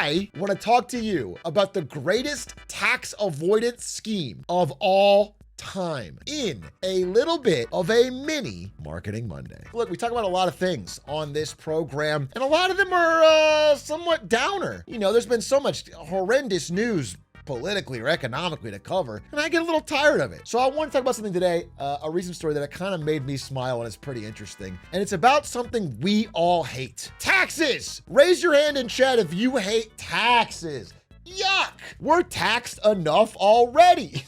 I want to talk to you about the greatest tax avoidance scheme of all time in a little bit of a mini Marketing Monday. Look, we talk about a lot of things on this program, and a lot of them are somewhat downer. You know, there's been so much horrendous news politically or economically to cover, and I get a little tired of it. So I want to talk about something today, a recent story that kind of made me smile and it's pretty interesting. And it's about something we all hate. Taxes! Raise your hand in chat if you hate taxes. Yuck! We're taxed enough already.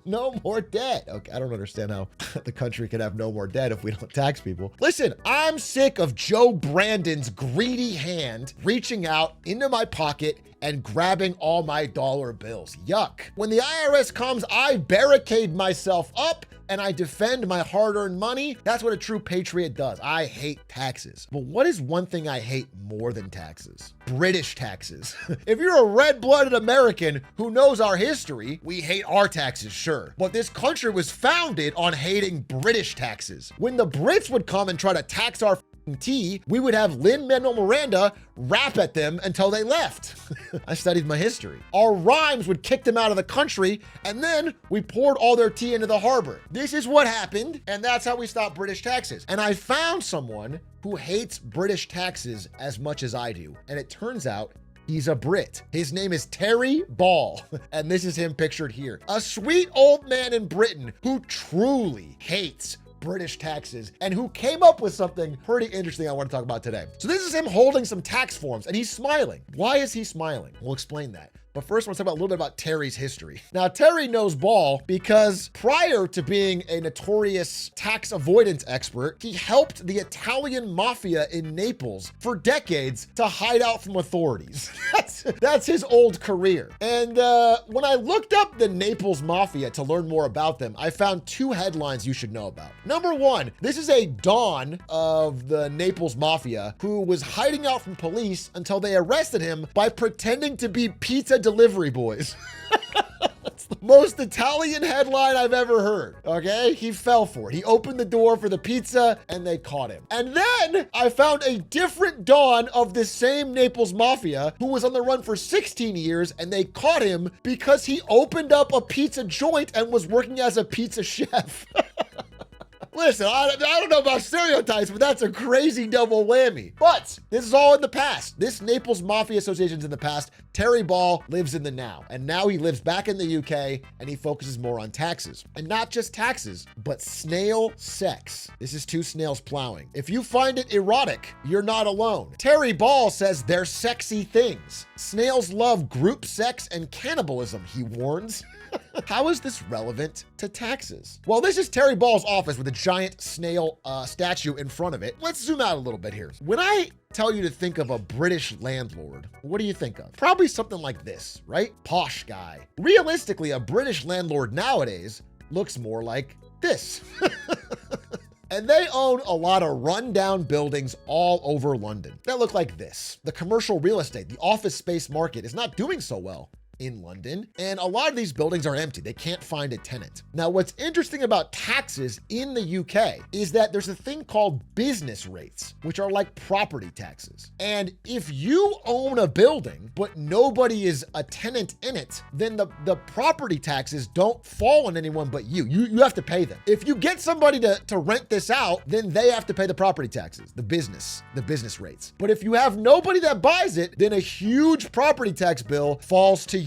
No more debt. Okay, I don't understand how the country can have no more debt if we don't tax people. Listen, I'm sick of Joe Brandon's greedy hand reaching out into my pocket and grabbing all my dollar bills. Yuck. When the IRS comes, I barricade myself up and I defend my hard-earned money. That's what a true patriot does. I hate taxes. But what is one thing I hate more than taxes? British taxes. If you're a red-blooded American who knows our history, we hate our taxes, sure. But this country was founded on hating British taxes. When the Brits would come and try to tax our tea, we would have Lin-Manuel Miranda rap at them until they left. I studied my history. Our rhymes would kick them out of the country, and then we poured all their tea into the harbor. This is what happened, and that's how we stopped British taxes. And I found someone who hates British taxes as much as I do, and it turns out he's a Brit. His name is Terry Ball, and this is him pictured here. A sweet old man in Britain who truly hates British taxes and who came up with something pretty interesting I want to talk about today. So this is him holding some tax forms and he's smiling. Why is he smiling? We'll explain that. But first, I want to talk about a little bit about Terry's history. Now, Terry knows Ball because prior to being a notorious tax avoidance expert, he helped the Italian mafia in Naples for decades to hide out from authorities. That's his old career. And when I looked up the Naples mafia to learn more about them, I found two headlines you should know about. Number one, this is a don of the Naples mafia who was hiding out from police until they arrested him by pretending to be pizza delivery boys. That's the most Italian headline I've ever heard, okay? He fell for it. He opened the door for the pizza and they caught him. And then I found a different don of this same Naples mafia who was on the run for 16 years and they caught him because he opened up a pizza joint and was working as a pizza chef. Listen, I don't know about stereotypes, but that's a crazy double whammy. But this is all in the past. This Naples Mafia Association's in the past. Terry Ball lives in the now. And now he lives back in the UK and he focuses more on taxes. And not just taxes, but snail sex. This is two snails plowing. If you find it erotic, you're not alone. Terry Ball says they're sexy things. Snails love group sex and cannibalism, he warns. How is this relevant to taxes? Well, this is Terry Ball's office with a giant snail statue in front of it. Let's zoom out a little bit here. When I tell you to think of a British landlord, what do you think of? Probably something like this, right? Posh guy. Realistically, a British landlord nowadays looks more like this. And they own a lot of rundown buildings all over London that look like this. The commercial real estate, the office space market is not doing so well in London, and a lot of these buildings are empty. They can't find a tenant. Now, what's interesting about taxes in the UK is that there's a thing called business rates, which are like property taxes. And if you own a building, but nobody is a tenant in it, then the property taxes don't fall on anyone but you. You have to pay them. If you get somebody to rent this out, then they have to pay the property taxes, the business rates. But if you have nobody that buys it, then a huge property tax bill falls to you.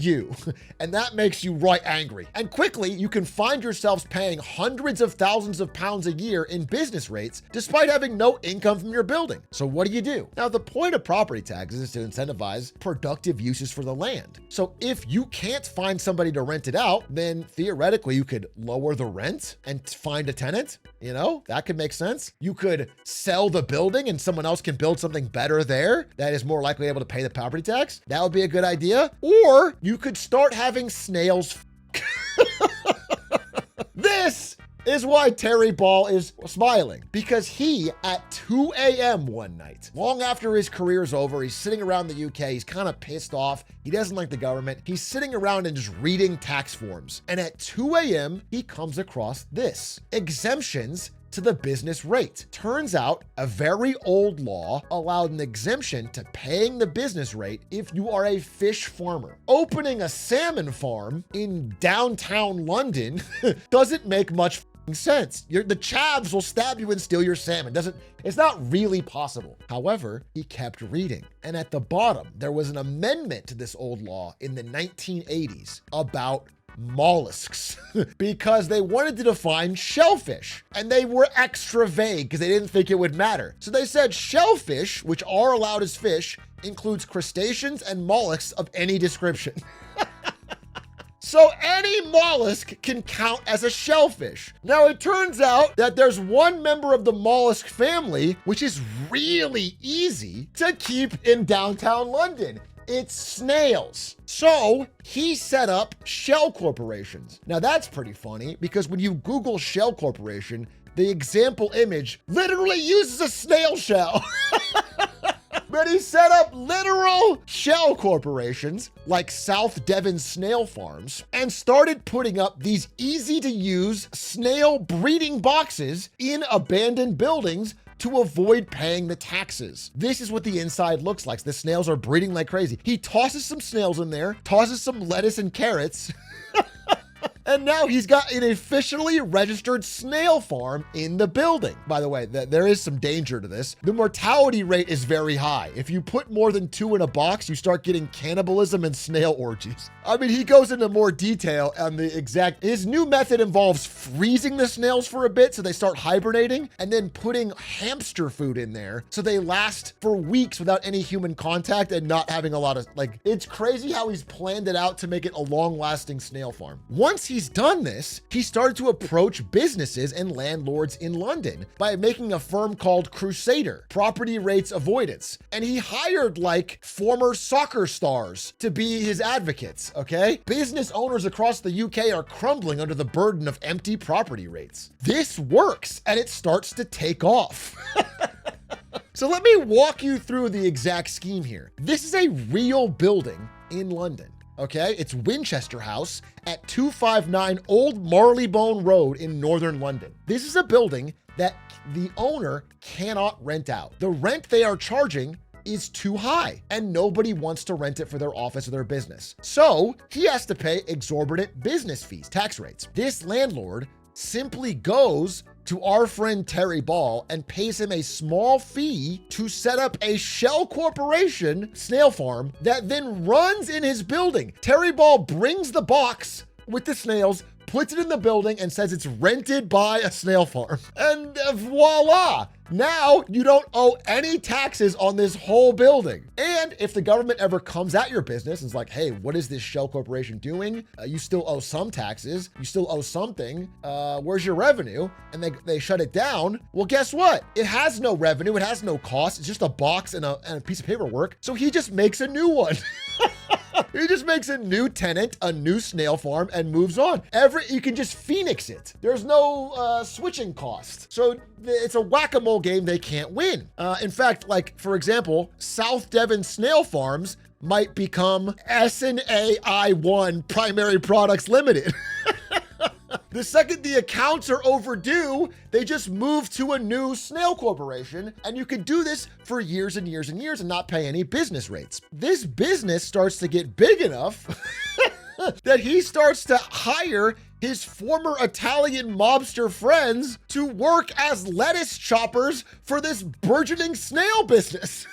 And that makes you right angry. And quickly, you can find yourselves paying hundreds of thousands of pounds a year in business rates, despite having no income from your building. So what do? Now, the point of property taxes is to incentivize productive uses for the land. So if you can't find somebody to rent it out, then theoretically you could lower the rent and find a tenant. You know, that could make sense. You could sell the building and someone else can build something better there that is more likely able to pay the property tax. That would be a good idea. Or you could start having snails. This is why Terry Ball is smiling, because he, at 2 a.m. one night, long after his career's over, he's sitting around the UK, he's kind of pissed off, he doesn't like the government, he's sitting around and just reading tax forms. And at 2 a.m., he comes across this: exemptions to the business rate. Turns out a very old law allowed an exemption to paying the business rate if you are a fish farmer. Opening a salmon farm in downtown London doesn't make much sense. The chavs will stab you and steal your salmon. It's not really possible. However, he kept reading. And at the bottom, there was an amendment to this old law in the 1980s about mollusks because they wanted to define shellfish and they were extra vague because they didn't think it would matter. So they said shellfish, which are allowed as fish, includes crustaceans and mollusks of any description. So any mollusk can count as a shellfish. Now it turns out that there's one member of the mollusk family, which is really easy to keep in downtown London. It's snails. So he set up shell corporations. Now that's pretty funny because when you Google shell corporation, the example image literally uses a snail shell. But he set up literal shell corporations like South Devon snail farms and started putting up these easy to use snail breeding boxes in abandoned buildings to avoid paying the taxes. This is what the inside looks like. The snails are breeding like crazy. He tosses some snails in there, tosses some lettuce and carrots, and now he's got an officially registered snail farm in the building. By the way, there is some danger to this. The mortality rate is very high. If you put more than 2 in a box, you start getting cannibalism and snail orgies. I mean, he goes into more detail on his new method involves freezing the snails for a bit so they start hibernating and then putting hamster food in there so they last for weeks without any human contact and not having a lot of, it's crazy how he's planned it out to make it a long-lasting snail farm. Once he's done this, he started to approach businesses and landlords in London by making a firm called Crusader, Property Rates Avoidance. And he hired former soccer stars to be his advocates, okay? Business owners across the UK are crumbling under the burden of empty property rates. This works and it starts to take off. So let me walk you through the exact scheme here. This is a real building in London. Okay, it's Winchester House at 259 Old Marylebone Road in northern London. This is a building that the owner cannot rent out. The rent they are charging is too high and nobody wants to rent it for their office or their business. So he has to pay exorbitant business fees, tax rates. This landlord simply goes to our friend Terry Ball and pays him a small fee to set up a shell corporation snail farm that then runs in his building. Terry Ball brings the box with the snails, puts it in the building and says it's rented by a snail farm. And voila, now you don't owe any taxes on this whole building. And if the government ever comes at your business and is like, hey, what is this shell corporation doing? You still owe some taxes, you still owe something, where's your revenue? And they shut it down. Well, guess what? It has no revenue, it has no cost, it's just a box and a piece of paperwork. So he just makes a new one. He just makes a new tenant, a new snail farm, and moves on. You can just Phoenix it. There's no switching cost. So it's a whack-a-mole game they can't win. In fact, for example, South Devon Snail Farms might become SNAI1 Primary Products Limited. The second the accounts are overdue, they just move to a new snail corporation, and you can do this for years and years and years and not pay any business rates. This business starts to get big enough that he starts to hire his former Italian mobster friends to work as lettuce choppers for this burgeoning snail business.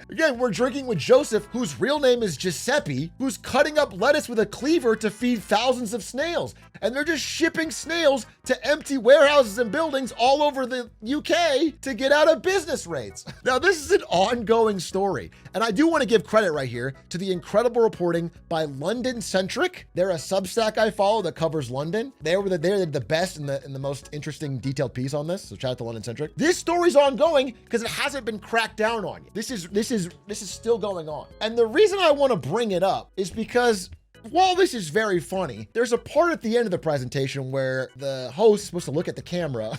Again, we're drinking with Joseph, whose real name is Giuseppe, who's cutting up lettuce with a cleaver to feed thousands of snails. And they're just shipping snails to empty warehouses and buildings all over the UK to get out of business rates. Now, this is an ongoing story. And I do want to give credit right here to the incredible reporting by London Centric. They're a Substack I follow that covers London. They're the best and the most interesting detailed piece on this. So shout out to London Centric. This story's ongoing because it hasn't been cracked down on yet. This is still going on. And the reason I want to bring it up is because while this is very funny, there's a part at the end of the presentation where the host is supposed to look at the camera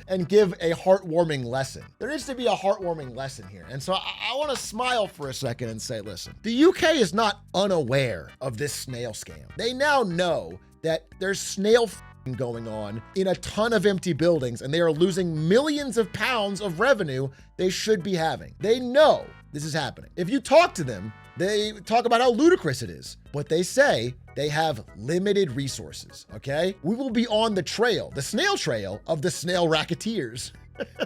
and give a heartwarming lesson. There needs to be a heartwarming lesson here. And so I want to smile for a second and say, listen, the UK is not unaware of this snail scam. They now know that there's snail going on in a ton of empty buildings, and they are losing millions of pounds of revenue they should be having. They know this is happening. If you talk to them, they talk about how ludicrous it is, but they say they have limited resources, okay? We will be on the trail, the snail trail of the snail racketeers.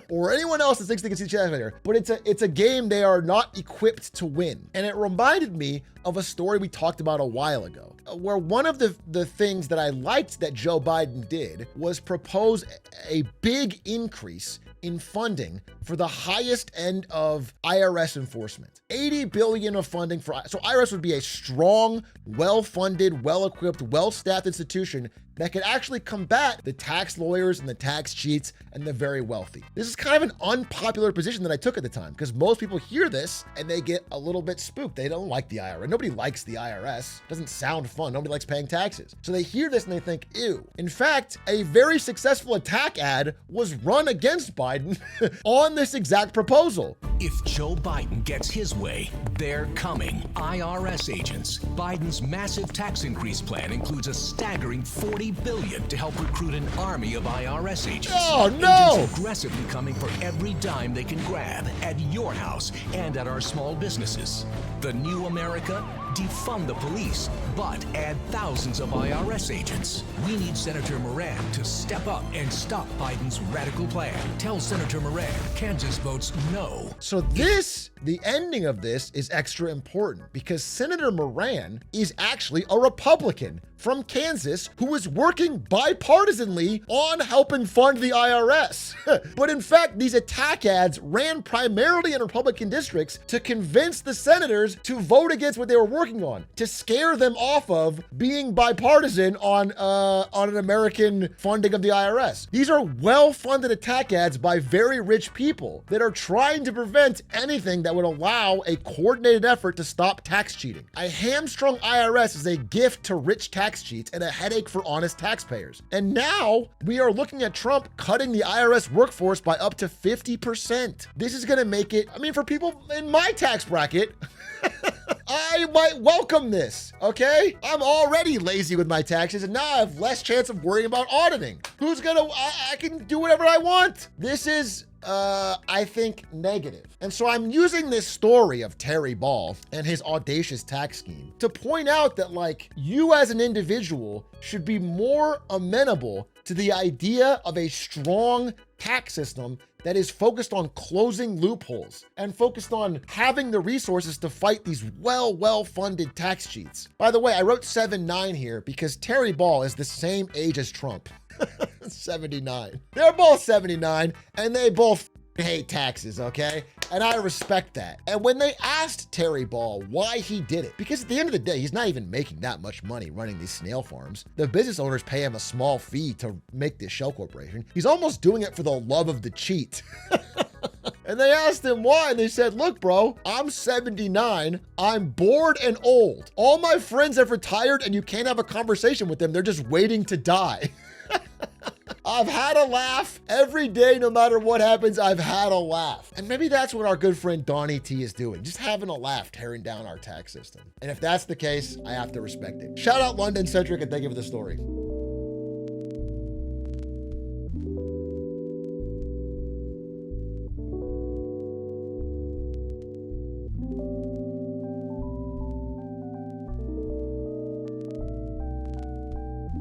Or anyone else that thinks they can see the later. But it's a game they are not equipped to win. And it reminded me of a story we talked about a while ago, where one of the things that I liked that Joe Biden did was propose a big increase in funding for the highest end of IRS enforcement. $80 billion of funding so IRS would be a strong, well-funded, well-equipped, well-staffed institution that could actually combat the tax lawyers and the tax cheats and the very wealthy. This is kind of an unpopular position that I took at the time, because most people hear this and they get a little bit spooked. They don't like the IRS. Nobody likes the IRS. It doesn't sound fun. Nobody likes paying taxes. So they hear this and they think, ew. In fact, a very successful attack ad was run against Biden on this exact proposal. If Joe Biden gets his way, they're coming. IRS agents. Biden's massive tax increase plan includes a staggering $40 billion to help recruit an army of IRS agents. Oh, no! Agents aggressively coming for every dime they can grab at your house and at our small businesses. The new America? Defund the police, but add thousands of IRS agents. We need Senator Moran to step up and stop Biden's radical plan. Tell Senator Moran Kansas votes no. So the ending of this is extra important because Senator Moran is actually a Republican from Kansas who is working bipartisanly on helping fund the IRS. But in fact, these attack ads ran primarily in Republican districts to convince the senators to vote against what they were working on, to scare them off of being bipartisan on an American funding of the IRS. These are well-funded attack ads by very rich people that are trying to prevent anything that would allow a coordinated effort to stop tax cheating. A hamstrung IRS is a gift to rich tax cheats and a headache for honest taxpayers. And now we are looking at Trump cutting the IRS workforce by up to 50%. This is gonna make it, I mean, for people in my tax bracket, I might welcome this, okay? I'm already lazy with my taxes and now I have less chance of worrying about auditing. I can do whatever I want. This is, I think, negative. And so I'm using this story of Terry Ball and his audacious tax scheme to point out that, like, you as an individual should be more amenable to the idea of a strong tax system that is focused on closing loopholes and focused on having the resources to fight these well-funded tax cheats. By the way, I wrote 7'9" here because Terry Ball is the same age as Trump. 79. They're both 79 and they both hate taxes, okay? And I respect that. And when they asked Terry Ball why he did it, because at the end of the day, he's not even making that much money running these snail farms. The business owners pay him a small fee to make this shell corporation. He's almost doing it for the love of the cheat. And they asked him why, and they said, look, bro, I'm 79, I'm bored and old. All my friends have retired and you can't have a conversation with them. They're just waiting to die. I've had a laugh every day, no matter what happens, I've had a laugh. And maybe that's what our good friend Donnie T is doing, just having a laugh, tearing down our tax system. And if that's the case, I have to respect it. Shout out London Centric and thank you for the story.